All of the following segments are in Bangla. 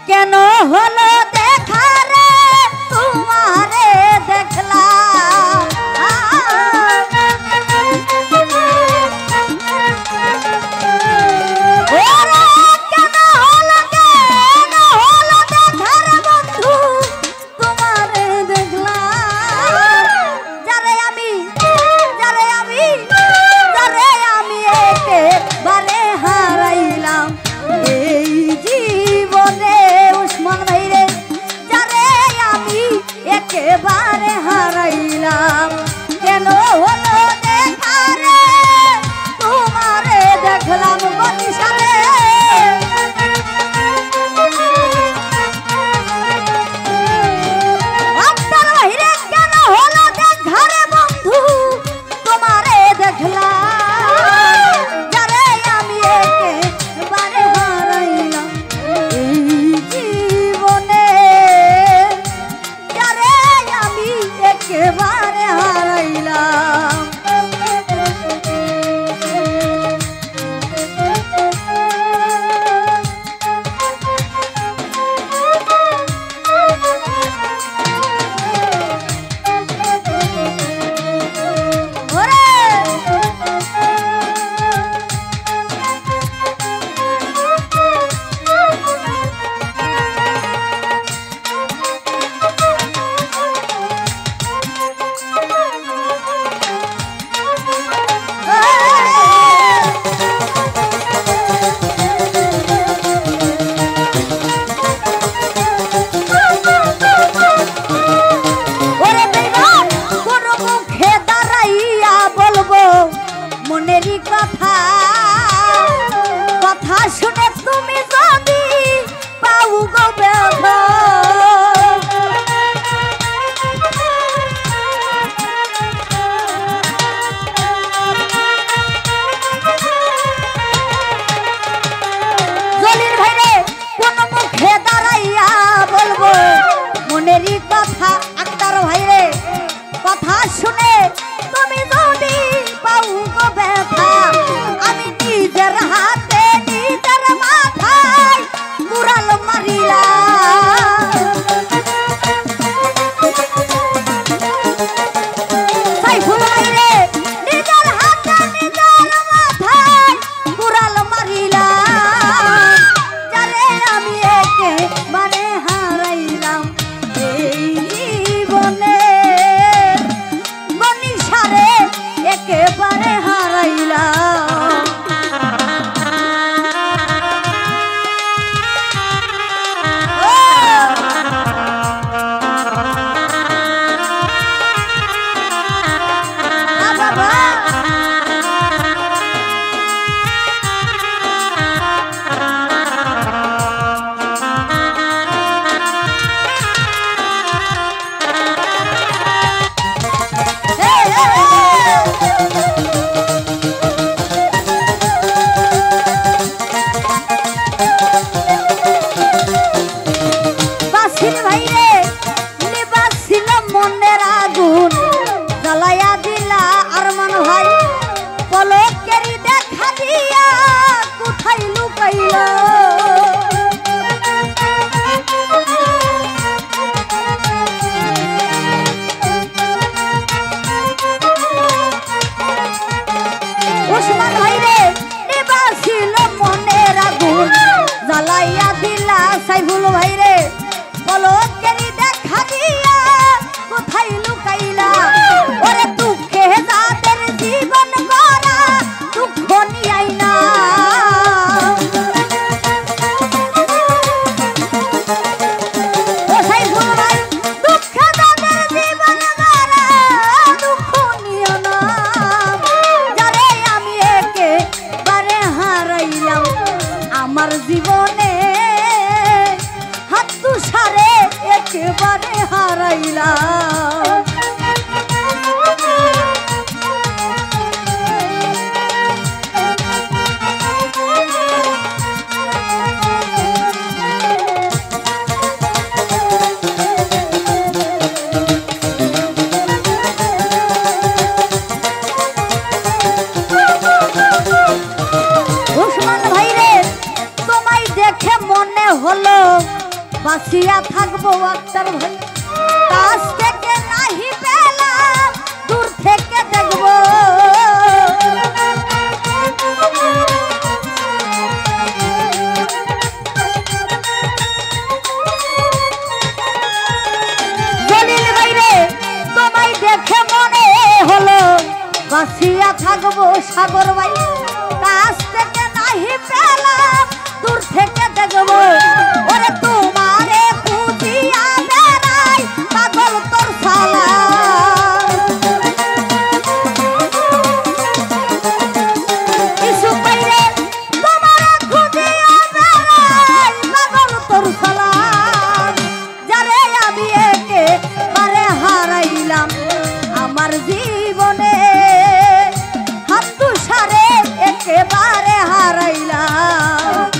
কেন হলো দেখা রে তোমারে দেখলাম কেন হলো দেখা রে বন্ধু তোমারে দেখলাম যারে আমি একেবারে হারাইলাম এই জীবনে উসমান ভাই রে যারে আমি একেবারে হারাইলাম কেন হলো দেখা রে তোমারে দেখলাম বনিশারে আপনার ভাই রে কেন হলো দেখা রে বন্ধু তোমারে দেখলাম যারে আমি একেবারে হারাইলাম এই জীবনে যারে আমি একেবারে হারাইলাম মনেরই কথা শুনে তুমি যদি পাও গো ব্যথা জলিল ভাই রে কোন মুখে দাঁড়াইয়া বলবো মনেরই কথা আক্তার ভাই রে কথা শুনে তুমি যদি পাও গো ব্যথা আমি নিজের হাতে নিজের মাথায় কুড়াল মারিলাম সাইফুল ভাই রে নিজের হাতে নিজের মাথায় কুড়াল মারিলাম যারে আমি একেবারে হারাইলাম এই জীবনে বনিশারে একেবারে হারাইলাম মনের আগুন জ্বালাইয়া দিলা আরমান ভাই পলকেরই দেখা দিয়া কোথায় লুকাইলা উসমান ভাই রে নিবাসিল মনের আগুন জ্বালাইয়া দিলা সাইফুল ভাই রে পলকেরই দেখা দিয়া কোথায় লুকাইলা ওরে দুঃখে যাদের জীবন গড়া দুঃখ নিয়াই না ও সাইফুল ভাই দুঃখে যাদের জীবন গড়া দুঃখ নিও না যারে আমি একেবারে হারাইলাম আমার জীবনে হাত তুষারে একেবারে হারাইলাম উসমান ভাই রে তোমায় দেখে মনে হলো বাঁচিয়া থাকবো আক্তার ভাই কাছ থেকে নাহি পেলাম দূর থেকে দেখবো জলিল ভাইরে তোমায় দেখে মনে হলো বাঁচিয়া থাকবো সাগর ভাই কাছ থেকে নাহি পেলাম দূর থেকে দেখবো ওরে তোমারে খুঁজিয়া বেড়াই পাগল তোর সালা ইসু পাইরে তোমারে খুঁজিয়া বেড়াই পাগল তোর সালা যারে আমি একেবারে হারাইলাম আমার জীবনে হাত তুষারে একেবারে হারাইলাম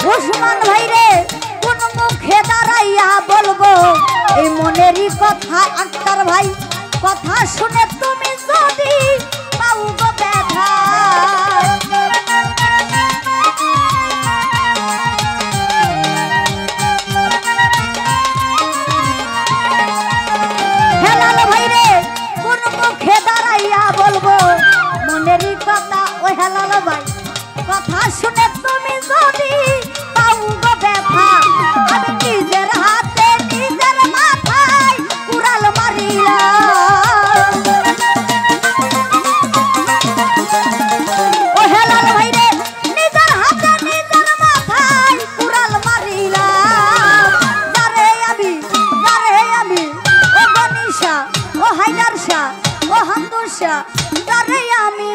ওসমান ভাইরে কোন মুখে দাঁড়াইয়া বলবো এই মনেরই কথা আক্তার ভাই কথা শুনে তুমি যদি পাও গো ব্যথা হেলাল ভাইরে কোন মুখে দাঁড়াইয়া বলবো মনেরই কথা ও হেলাল ভাই কথা শুনে তুমি যদি পাও গো ব্যথা আমি নিজের হাতে নিজের মাথায় কুড়াল মারিলাম ও হেলাল ভাইরে নিজের হাতে নিজের মাথায় কুড়াল মারিলাম যারে আমি ও গনিশা ও হায়দার শাহ ও হামদুর শাহ যারে আমি